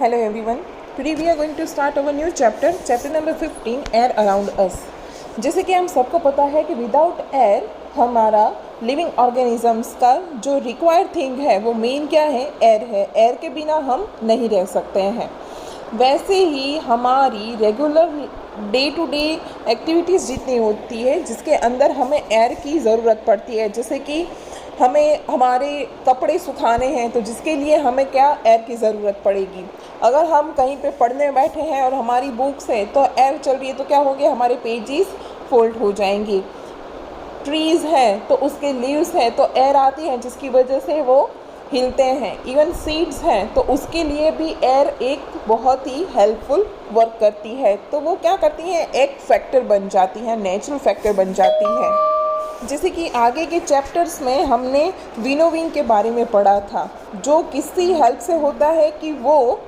Hello everyone. Today we are going to start our new chapter number 15, Air Around Us. जैसे कि हम सबको पता है कि विदाउट एयर हमारा लिविंग ऑर्गेनिजम्स का जो रिक्वायर्ड थिंग है वो मेन क्या है, एयर है. एयर के बिना हम नहीं रह सकते हैं. वैसे ही हमारी regular day to day activities जितनी होती है जिसके अंदर हमें एयर की ज़रूरत पड़ती है, जैसे कि हमें हमारे कपड़े सुखाने हैं तो जिसके लिए हमें क्या एयर की ज़रूरत पड़ेगी. अगर हम कहीं पे पढ़ने बैठे हैं और हमारी बुक्स है तो एयर चल रही है तो क्या होगी, हमारे पेजेस फोल्ड हो जाएंगे. ट्रीज़ हैं तो उसके लीव्स हैं तो एयर आती है जिसकी वजह से वो हिलते हैं. इवन सीड्स हैं तो उसके लिए भी एयर एक बहुत ही हेल्पफुल वर्क करती है. तो वो क्या करती हैं, एक फैक्टर बन जाती हैं, नेचुरल फैक्टर बन जाती है. जैसे कि आगे के चैप्टर्स में हमने विनोविंग के बारे में पढ़ा था, जो किसी हेल्प से होता है कि वो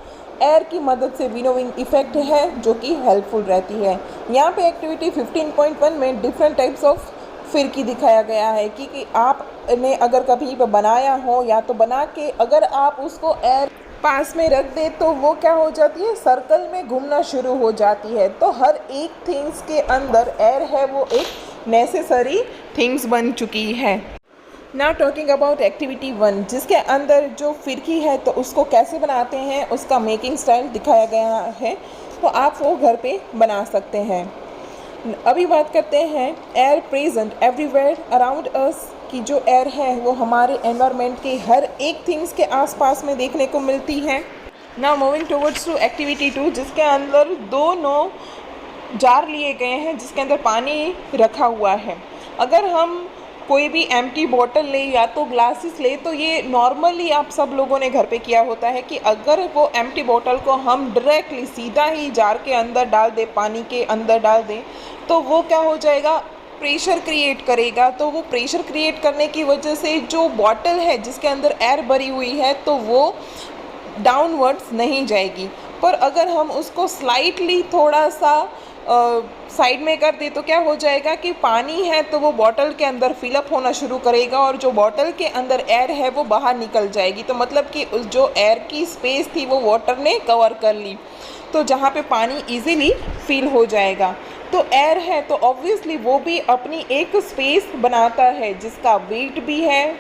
एयर की मदद से विनोविंग इफ़ेक्ट है जो कि हेल्पफुल रहती है. यहाँ पे एक्टिविटी 15.1 में डिफरेंट टाइप्स ऑफ फिरकी दिखाया गया है कि आपने अगर कभी बनाया हो या तो बना के अगर आप उसको एयर पास में रख दे तो वो क्या हो जाती है, सर्कल में घूमना शुरू हो जाती है. तो हर एक थिंग्स के अंदर एयर है वो एक नेसेसरी थिंग्स बन चुकी है. नाउ टॉकिंग अबाउट एक्टिविटी 1, जिसके अंदर जो फिरकी है तो उसको कैसे बनाते हैं उसका मेकिंग स्टाइल दिखाया गया है, तो आप वो घर पे बना सकते हैं. अभी बात करते हैं air present everywhere around us की जो एयर है वो हमारे एनवायरनमेंट के हर एक थिंग्स के आसपास में देखने को मिलती है. Now moving towards to activity 2, जिसके अंदर दो जार लिए गए हैं जिसके अंदर पानी रखा हुआ है. अगर हम कोई भी एम्प्टी बॉटल ले या तो ग्लासेस ले तो ये नॉर्मली आप सब लोगों ने घर पे किया होता है कि अगर वो एम्प्टी बॉटल को हम डायरेक्टली सीधा ही जार के अंदर डाल दें, पानी के अंदर डाल दें, तो वो क्या हो जाएगा, प्रेशर क्रिएट करेगा. तो वो प्रेशर क्रिएट करने की वजह से जो बॉटल है जिसके अंदर एयर भरी हुई है तो वो डाउनवर्ड्स नहीं जाएगी. पर अगर हम उसको स्लाइटली थोड़ा सा साइड में कर दे तो क्या हो जाएगा कि पानी है तो वो बॉटल के अंदर फिलअप होना शुरू करेगा और जो बॉटल के अंदर एयर है वो बाहर निकल जाएगी. तो मतलब कि उस जो एयर की स्पेस थी वो वाटर ने कवर कर ली, तो जहाँ पे पानी इजीली फिल हो जाएगा. तो एयर है तो ऑब्वियसली वो भी अपनी एक स्पेस बनाता है जिसका वेट भी है,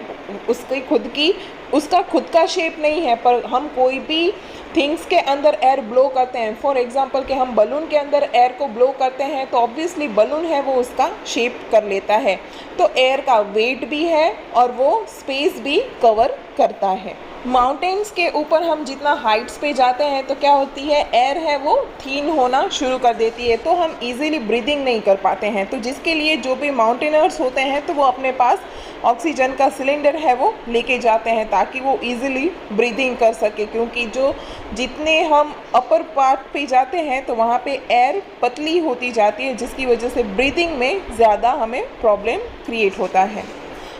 उसका खुद का शेप नहीं है. पर हम कोई भी थिंग्स के अंदर एयर ब्लो करते हैं, फॉर एग्जांपल कि हम बलून के अंदर एयर को ब्लो करते हैं तो ऑब्वियसली बलून है वो उसका शेप कर लेता है. तो एयर का वेट भी है और वो स्पेस भी कवर करता है. माउंटेन्स के ऊपर हम जितना हाइट्स पे जाते हैं तो क्या होती है, एयर है वो थीन होना शुरू कर देती है, तो हम इजीली ब्रीदिंग नहीं कर पाते हैं. तो जिसके लिए जो भी माउंटेनर्स होते हैं तो वो अपने पास ऑक्सीजन का सिलेंडर है वो लेके जाते हैं ताकि वो इजीली ब्रीदिंग कर सके, क्योंकि जितने हम अपर पार्ट पे जाते हैं तो वहाँ पे एयर पतली होती जाती है जिसकी वजह से ब्रीदिंग में ज़्यादा हमें प्रॉब्लम क्रिएट होता है.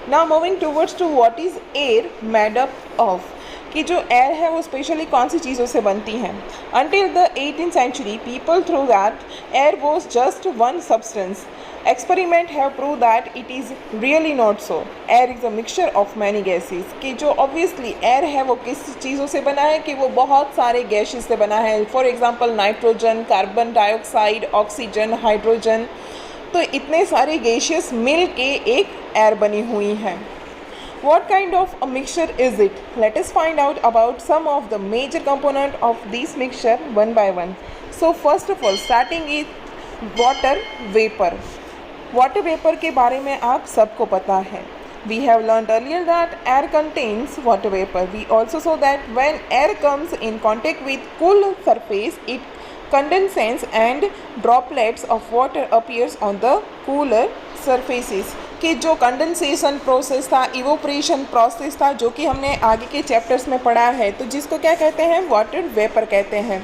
Now moving towards to what is air made up of, कि जो एयर है वो स्पेशली कौन सी चीज़ों से बनती हैं. Until the 18th century people thought that air was just one substance. Experiment have proved that it is really not so. Air is a mixture of many gases. कि जो obviously air है वो किस चीज़ों से बना है कि वो बहुत सारे गैसेस से बना है. For example nitrogen, carbon dioxide, oxygen, hydrogen, तो इतने सारे गैसेस मिल के एक एयर बनी हुई है. What kind of a mixture is it? Let us find out about some of the major component of this mixture one by one. So first of all, starting with water vapor. Water vapor के बारे में आप सबको पता है. We have learned earlier that air contains water vapor. We also saw that when air comes in contact with cool surface, it condenses and droplets of water appears on the cooler surfaces. कि जो condensation process था, evaporation process था, जो कि हमने आगे के chapters में पढ़ा है, तो जिसको क्या कहते हैं, वाटर वेपर कहते हैं.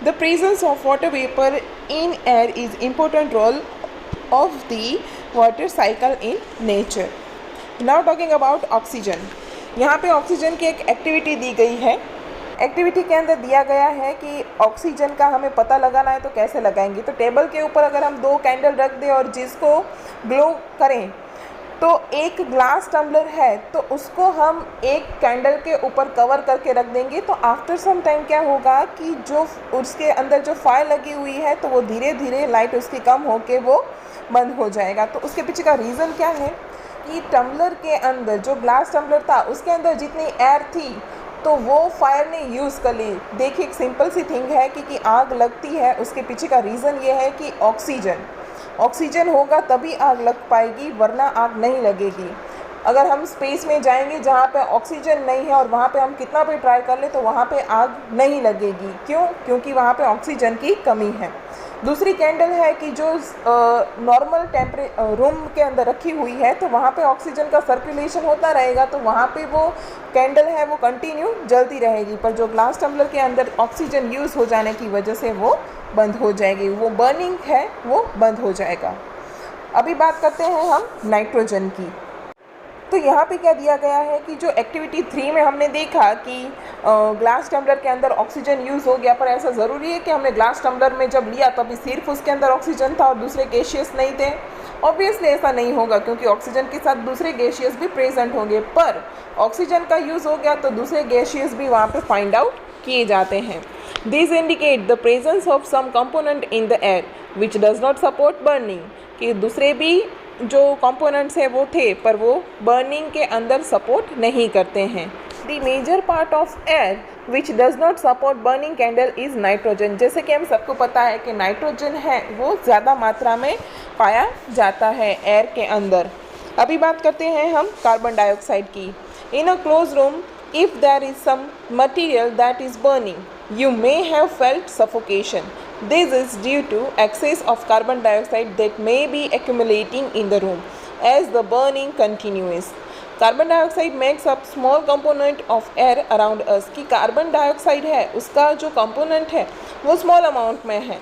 The presence of water vapour in air is important role of the water cycle in nature. Now talking about oxygen. यहाँ पे ऑक्सीजन की एक एक्टिविटी दी गई है. एक्टिविटी के अंदर दिया गया है कि ऑक्सीजन का हमें पता लगाना है तो कैसे लगाएंगे. तो टेबल के ऊपर अगर हम 2 कैंडल रख दें और जिसको ग्लो करें तो एक ग्लास टम्बलर है तो उसको हम एक कैंडल के ऊपर कवर करके रख देंगे, तो आफ्टर सम टाइम क्या होगा कि जो उसके अंदर जो फायर लगी हुई है तो वो धीरे धीरे लाइट उसकी कम होके वो बंद हो जाएगा। तो उसके पीछे का रीज़न क्या है कि टम्बलर के अंदर जो ग्लास टम्बलर था उसके अंदर जितनी एयर थी तो वो फायर ने यूज़ कर ली। देखिए एक सिंपल सी थिंग है कि आग लगती है, उसके पीछे का रीज़न ये है कि ऑक्सीजन होगा तभी आग लग पाएगी, वरना आग नहीं लगेगी। अगर हम स्पेस में जाएंगे जहाँ पे ऑक्सीजन नहीं है और वहाँ पे हम कितना भी ट्राई कर ले तो वहाँ पे आग नहीं लगेगी। क्यों? क्योंकि वहाँ पे ऑक्सीजन की कमी है। दूसरी कैंडल है कि जो नॉर्मल रूम के अंदर रखी हुई है तो वहाँ पे ऑक्सीजन का सर्कुलेशन होता रहेगा, तो वहाँ पे वो कैंडल है वो कंटिन्यू जलती रहेगी। पर जो ग्लास टम्बलर के अंदर ऑक्सीजन यूज़ हो जाने की वजह से वो बंद हो जाएगी, वो बर्निंग है वो बंद हो जाएगा। अभी बात करते हैं हम नाइट्रोजन की। तो यहाँ पे क्या दिया गया है कि जो एक्टिविटी 3 में हमने देखा कि ग्लास टम्बलर के अंदर ऑक्सीजन यूज़ हो गया, पर ऐसा ज़रूरी है कि हमने ग्लास टम्बलर में जब लिया तभी सिर्फ उसके अंदर ऑक्सीजन था और दूसरे गैसियस नहीं थे। ऑब्वियसली ऐसा नहीं होगा क्योंकि ऑक्सीजन के साथ दूसरे गैसियस भी प्रेजेंट होंगे, पर ऑक्सीजन का यूज़ हो गया तो दूसरे गैसियस भी वहाँ पे फाइंड आउट किए जाते हैं। This indicate the presence of some component in the air which does not support burning, कि दूसरे भी जो कंपोनेंट्स है वो थे पर वो बर्निंग के अंदर सपोर्ट नहीं करते हैं। The major part of air which does not support burning candle is nitrogen. जैसे कि हम सबको पता है कि नाइट्रोजन है वो ज़्यादा मात्रा में पाया जाता है एयर के अंदर। अभी बात करते हैं हम कार्बन डाइऑक्साइड की। In a close room if there is some material that is burning, you may have felt suffocation. This is due to excess of carbon dioxide that may be accumulating in the room as the burning continues. Carbon dioxide makes up small component of air around us, कि carbon dioxide है उसका जो component है वो small amount में है।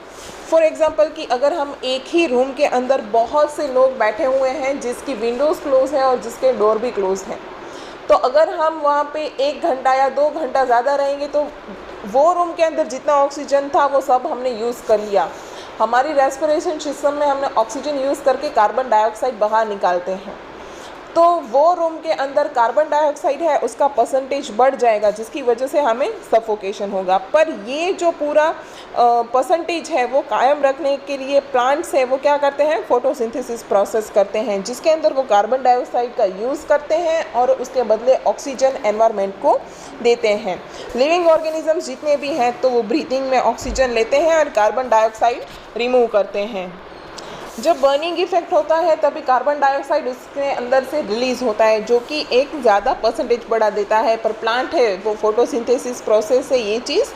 For example कि अगर हम एक ही रूम के अंदर बहुत से लोग बैठे हुए हैं जिसकी विंडोज़ क्लोज है और जिसके डोर भी क्लोज हैं, तो अगर हम वहाँ पे 1 घंटा या 2 घंटा ज़्यादा रहेंगे तो वो रूम के अंदर जितना ऑक्सीजन था वो सब हमने यूज़ कर लिया। हमारी रेस्पिरेशन सिस्टम में हमने ऑक्सीजन यूज़ करके कार्बन डाइऑक्साइड बाहर निकालते हैं, तो वो रूम के अंदर कार्बन डाइऑक्साइड है उसका परसेंटेज बढ़ जाएगा जिसकी वजह से हमें सफोकेशन होगा। पर ये जो पूरा परसेंटेज है वो कायम रखने के लिए प्लांट्स है वो क्या करते हैं, फोटोसिंथेसिस प्रोसेस करते हैं जिसके अंदर वो कार्बन डाइऑक्साइड का यूज़ करते हैं और उसके बदले ऑक्सीजन एनवायरनमेंट को देते हैं। लिविंग ऑर्गेनिजम्स जितने भी हैं तो वो ब्रीथिंग में ऑक्सीजन लेते हैं और कार्बन डाइऑक्साइड रिमूव करते हैं। जब बर्निंग इफेक्ट होता है तभी कार्बन डाइऑक्साइड उसके अंदर से रिलीज़ होता है जो कि एक ज़्यादा परसेंटेज बढ़ा देता है, पर प्लांट है वो फोटोसिंथेसिस प्रोसेस से ये चीज़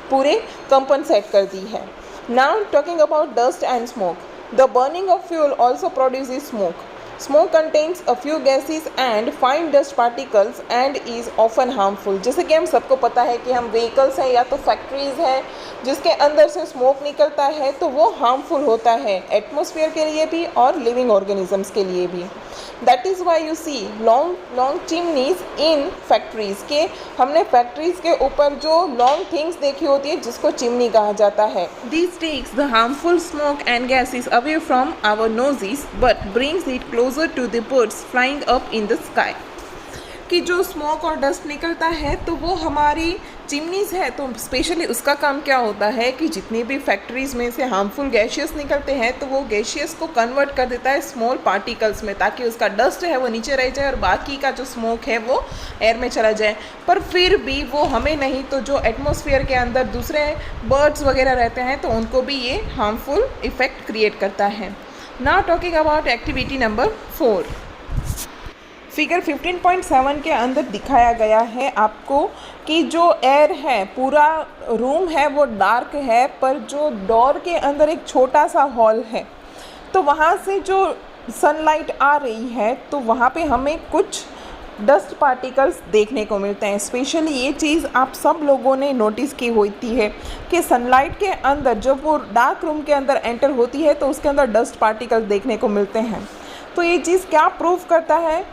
पूरे कंपनसेट कर दी है। Now talking about dust and smoke, the burning of fuel also produces smoke. Smoke contains a few gases and fine dust particles and is often harmful. जैसे कि हम सबको पता है कि हम व्हीकल्स हैं या तो फैक्ट्रीज़ हैं जिसके अंदर से स्मोक निकलता है तो वो हार्मफुल होता है एटमॉस्फेयर के लिए भी और लिविंग ऑर्गेनिजम्स के लिए भी। That is why you see long chimneys in factories के, हमने फैक्ट्रीज़ के ऊपर जो लॉन्ग थिंग्स देखी होती है जिसको चिमनी कहा जाता है। This takes the harmful smoke and gases away from our noses but brings it closer to the birds flying up in the sky. कि जो स्मोक और डस्ट निकलता है तो वो हमारी चिमनीज़ है, तो स्पेशली उसका काम क्या होता है कि जितनी भी फैक्ट्रीज़ में से हार्मफुल गैशियस निकलते हैं तो वो गैशियस को कन्वर्ट कर देता है स्मॉल पार्टिकल्स में ताकि उसका डस्ट है वो नीचे रह जाए और बाकी का जो स्मोक है वो एयर में चला जाए। पर फिर भी वो हमें नहीं तो जो एटमॉस्फेयर के अंदर दूसरे बर्ड्स वगैरह रहते हैं तो उनको भी ये हार्मफुल इफ़ेक्ट क्रिएट करता है। Now talking about activity number 4, figure 15.7 के अंदर दिखाया गया है आपको कि जो एयर है पूरा रूम है वो डार्क है, पर जो डोर के अंदर एक छोटा सा हॉल है तो वहाँ से जो सनलाइट आ रही है तो वहाँ पे हमें कुछ डस्ट पार्टिकल्स देखने को मिलते हैं। स्पेशली ये चीज़ आप सब लोगों ने नोटिस की होती है कि सनलाइट के अंदर जब वो डार्क रूम के अंदर एंटर होती है तो उसके अंदर डस्ट पार्टिकल्स देखने को मिलते हैं। तो ये चीज़ क्या प्रूव करता है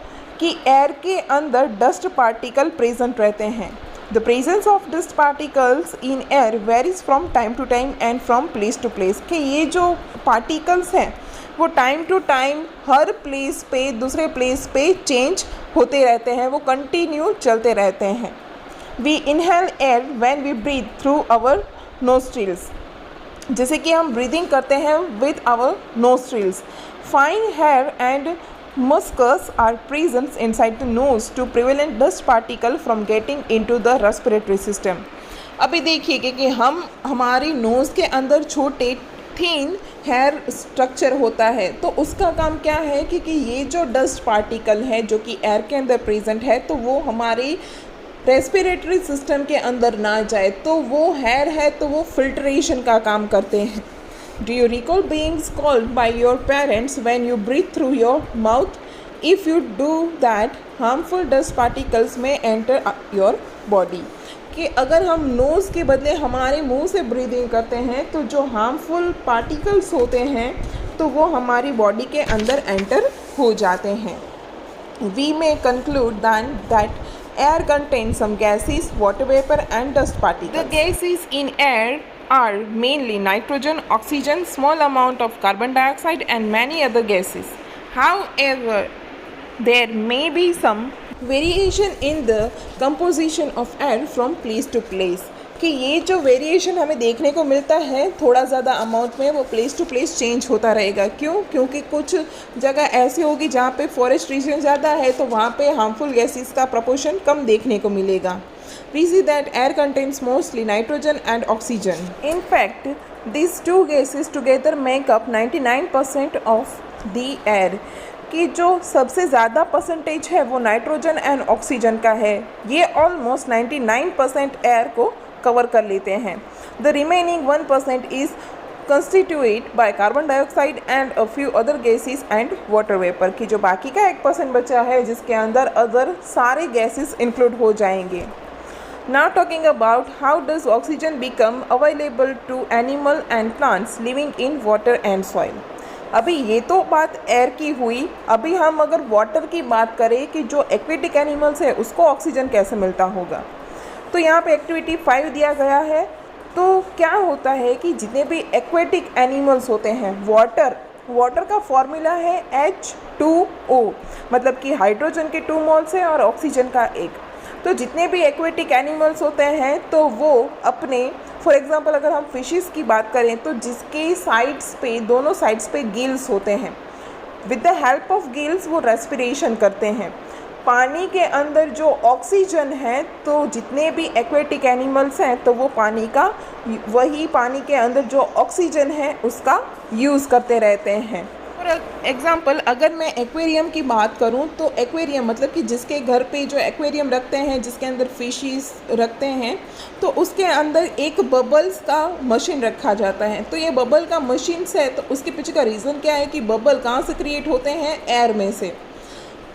कि एयर के अंदर डस्ट पार्टिकल प्रेजेंट रहते हैं। The presence of dust particles in air varies from time to time and from place to place, कि ये जो पार्टिकल्स हैं वो टाइम टू टाइम हर प्लेस पे दूसरे प्लेस पे चेंज होते रहते हैं, वो कंटिन्यू चलते रहते हैं। We inhale air when we breathe through our nostrils, जैसे कि हम ब्रीदिंग करते हैं with our nostrils. Fine hair and mucus are present inside the nose to prevent dust particle from getting into the respiratory system। अभी देखिए कि हम हमारी नोज़ के अंदर छोटे थिन हेयर स्ट्रक्चर होता है, तो उसका काम क्या है कि ये जो डस्ट पार्टिकल है जो कि एयर के अंदर प्रेजेंट है तो वो हमारी रेस्पिरेटरी सिस्टम के अंदर ना जाए, तो वो हेयर है तो वो फिल्ट्रेशन का काम करते हैं। Do you recall being scolded by your parents when you breathe through your mouth? If you do that, harmful dust particles may enter your body। कि अगर हम नोज़ के बदले हमारे मुंह से ब्रीदिंग करते हैं तो जो हार्मफुल पार्टिकल्स होते हैं तो वो हमारी बॉडी के अंदर एंटर हो जाते हैं। We may conclude then that air contains some gases, water vapor and dust particles. The gases in air are mainly nitrogen, oxygen, small amount of carbon dioxide and many other gases. However, there may be some variation in the composition of air from place to place, कि ये जो variation हमें देखने को मिलता है थोड़ा ज़्यादा अमाउंट में, वो प्लेस टू प्लेस चेंज होता रहेगा। क्यों? क्योंकि कुछ जगह ऐसी होगी जहाँ पे फॉरेस्ट रीजन ज़्यादा है तो वहाँ पे हार्मफुल गैसेस का प्रपोर्शन कम देखने को मिलेगा। We see that air contains mostly nitrogen and oxygen. In fact, these two gases together make up 99% of the air। कि जो सबसे ज़्यादा परसेंटेज है वो नाइट्रोजन एंड ऑक्सीजन का है, ये ऑलमोस्ट 99% एयर को कवर कर लेते हैं। The remaining 1% is constituted by carbon dioxide and a few other gases and water vapor, कि जो बाकी का 1% बचा है जिसके अंदर अदर सारे गैसेस इंक्लूड हो जाएंगे। Now talking about how does oxygen become available to animal and plants living in water and soil। अभी ये तो बात एयर की हुई, अभी हम अगर वाटर की बात करें कि जो एक्वेटिक एनिमल्स है उसको ऑक्सीजन कैसे मिलता होगा, तो यहाँ पे एक्टिविटी 5 दिया गया है। तो क्या होता है कि जितने भी एक्वेटिक एनिमल्स होते हैं, वाटर का फॉर्मूला है H2O, मतलब कि हाइड्रोजन के 2 मोल्स है और ऑक्सीजन का 1। तो जितने भी एक्वेटिक एनिमल्स होते हैं तो वो अपने, फॉर एग्जांपल अगर हम फिशेस की बात करें तो जिसके साइड्स पे, दोनों साइड्स पे गिल्स होते हैं, with the help of gills वो रेस्पिरेशन करते हैं। पानी के अंदर जो ऑक्सीजन है, तो जितने भी एक्वेटिक एनिमल्स हैं तो वो पानी के अंदर जो ऑक्सीजन है उसका यूज़ करते रहते हैं। फॉर एग्ज़ाम्पल अगर मैं एक्वेरियम की बात करूं तो एक्वेरियम मतलब कि जिसके घर पे जो एक्वेरियम रखते हैं, जिसके अंदर फिशेस रखते हैं, तो उसके अंदर एक बबल्स का मशीन रखा जाता है। तो ये बबल का मशीन है, तो उसके पीछे का रीज़न क्या है कि बबल कहाँ से क्रिएट होते हैं? एयर में से।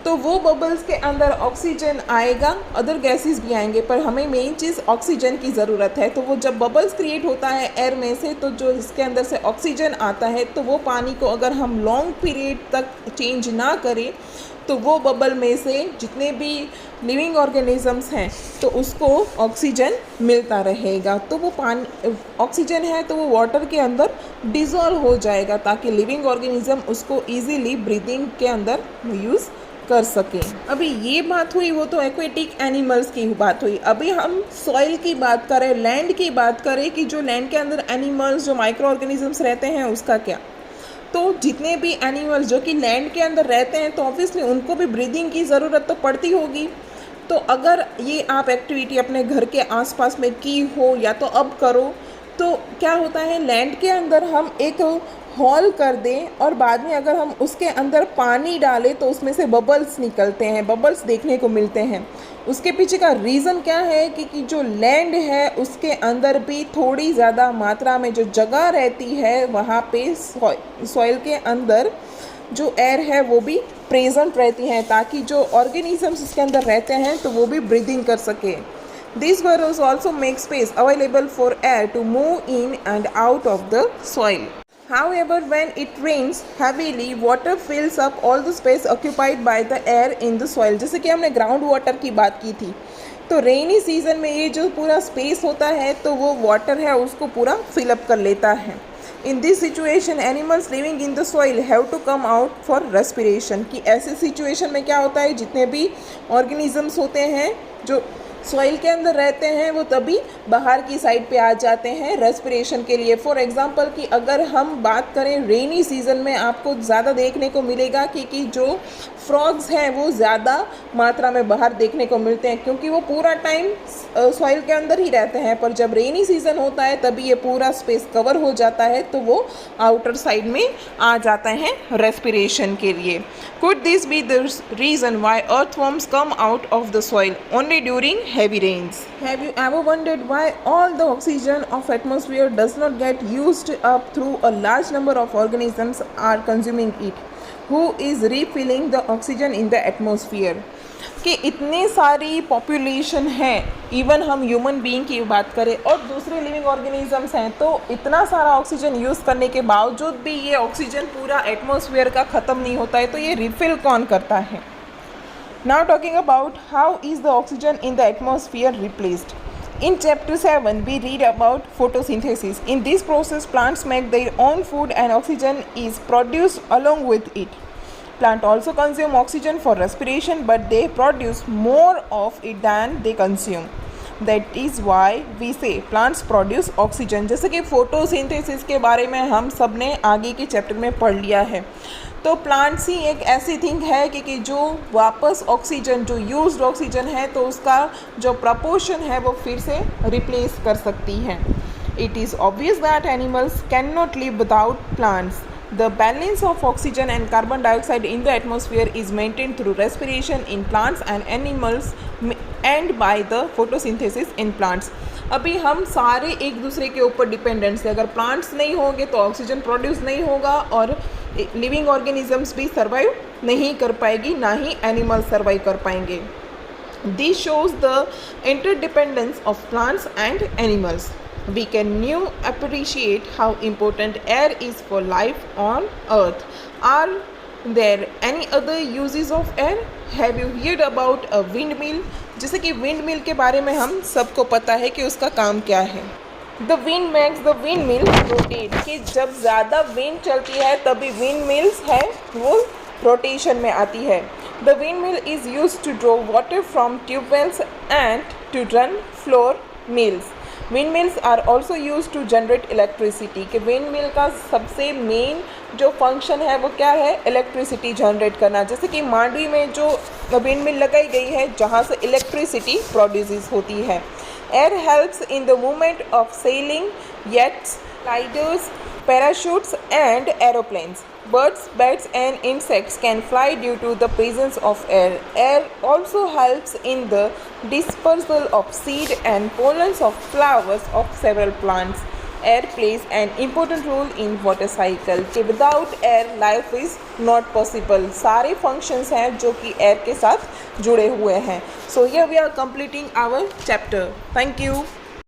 तो वो बबल्स के अंदर ऑक्सीजन आएगा, अदर गैसेस भी आएंगे, पर हमें मेन चीज़ ऑक्सीजन की ज़रूरत है। तो वो जब बबल्स क्रिएट होता है एयर में से, तो जो इसके अंदर से ऑक्सीजन आता है, तो वो पानी को अगर हम लॉन्ग पीरियड तक चेंज ना करें तो वो बबल में से जितने भी लिविंग ऑर्गेनिजम्स हैं तो उसको ऑक्सीजन मिलता रहेगा। तो वो पानी ऑक्सीजन है तो वो वाटर के अंदर डिज़ोल्व हो जाएगा ताकि लिविंग ऑर्गेनिज्म उसको ईजीली ब्रीदिंग के अंदर यूज़ कर सकें। अभी ये बात हुई, वो तो एक्वेटिक एनिमल्स की बात हुई। अभी हम सॉइल की बात करें, लैंड की बात करें कि जो लैंड के अंदर एनिमल्स, जो माइक्रो ऑर्गेनिजम्स रहते हैं उसका क्या। तो जितने भी एनिमल्स जो कि लैंड के अंदर रहते हैं तो ऑब्वियसली उनको भी ब्रीदिंग की ज़रूरत तो पड़ती होगी। तो अगर ये आप एक्टिविटी अपने घर के आसपास में की हो या तो अब करो, तो क्या होता है, लैंड के अंदर हम एक हॉल कर दें और बाद में अगर हम उसके अंदर पानी डालें तो उसमें से बबल्स निकलते हैं, बबल्स देखने को मिलते हैं। उसके पीछे का रीज़न क्या है कि जो लैंड है उसके अंदर भी थोड़ी ज़्यादा मात्रा में जो जगह रहती है, वहाँ पे सॉइल के अंदर जो एयर है वो भी प्रेजेंट रहती हैं ताकि जो ऑर्गेनिजम्स उसके अंदर रहते हैं तो वो भी ब्रीदिंग कर सके। These burrows also make space available for air to move in and out of the soil. However, when it rains heavily, water fills up all the space occupied by the air in the soil। जैसे कि हमने ground water की बात की थी तो rainy season में ये जो पूरा स्पेस होता है तो वो वाटर है उसको पूरा फिलअप कर लेता है। In this situation animals living in the soil have to come out for respiration, कि ऐसे सिचुएशन में क्या होता है, जितने भी ऑर्गेनिजम्स होते हैं जो सॉइल के अंदर रहते हैं वो तभी बाहर की साइड पे आ जाते हैं रेस्पिरेशन के लिए। फॉर एग्जांपल कि अगर हम बात करें रेनी सीज़न में आपको ज़्यादा देखने को मिलेगा कि जो फ्रॉग्स हैं वो ज़्यादा मात्रा में बाहर देखने को मिलते हैं, क्योंकि वो पूरा टाइम सॉइल के अंदर ही रहते हैं। पर जब रेनी सीज़न होता है तभी ये पूरा स्पेस कवर हो जाता है तो वो आउटर साइड में आ जाते हैं रेस्पिरेशन के लिए। Could this be the reason why earthworms come out of the soil only during heavy rains? Have you ever wondered why all the oxygen of atmosphere does not get used up through a large number of organisms are consuming it? Who is refilling the oxygen in the atmosphere? कि इतनी सारी population है, even हम human being की बात करें और दूसरे लिविंग ऑर्गेनिजम्स हैं, तो इतना सारा ऑक्सीजन यूज़ करने के बावजूद भी ये ऑक्सीजन पूरा एटमॉस्फेयर का ख़त्म नहीं होता है, तो ये रिफ़िल कौन करता है? Now talking about how is the oxygen in the atmosphere replaced. In chapter 7 we read about photosynthesis. In this process plants make their own food and oxygen is produced along with it. Plant also consume oxygen for respiration but they produce more of it than they consume. That is why we say plants produce oxygen. जैसे कि photosynthesis के बारे में हम सब ने आगे के चैप्टर में पढ़ लिया है, तो प्लांट्स ही एक ऐसी थिंग है कि जो वापस ऑक्सीजन, जो यूज्ड ऑक्सीजन है, तो उसका जो प्रपोर्शन है वो फिर से रिप्लेस कर सकती है। It is obvious that animals can not live without plants. The balance of oxygen and carbon dioxide in the atmosphere is maintained through respiration in plants and animals and by the photosynthesis in plants. अभी हम सारे एक दूसरे के ऊपर dependents हैं। अगर plants नहीं होंगे तो ऑक्सीजन प्रोड्यूस नहीं होगा और लिविंग ऑर्गेनिजम्स भी सर्वाइव नहीं कर पाएगी, ना ही एनिमल सर्वाइव कर पाएंगे। This shows the interdependence of plants and animals. We can now appreciate how important air is for life on earth. Are there any other uses of air? Have you heard about a windmill? जैसे कि windmill के बारे में हम सबको पता है कि उसका काम क्या है। The wind makes the windmill rotate, कि जब ज़्यादा wind चलती है तभी windmills है वो rotation में आती है। The windmill is used to draw water from tube wells and to run floor mills. Windmills are also used to generate electricity, कि windmill का सबसे मेन जो फंक्शन है वो क्या है, इलेक्ट्रिसिटी जनरेट करना। जैसे कि मांडवी में जो windmill लगाई गई है जहाँ से इलेक्ट्रिसिटी प्रोड्यूस होती है। Air helps in the movement of selling yachts, gliders, parachutes and aeroplanes. Birds, bats and insects can fly due to the presence of air. Air also helps in the dispersal of seed and pollens of flowers of several plants. Air plays an important role in water cycle. कि without air life is not possible. सारे functions हैं जो कि air के साथ जुड़े हुए हैं. So here we are completing our chapter. Thank you.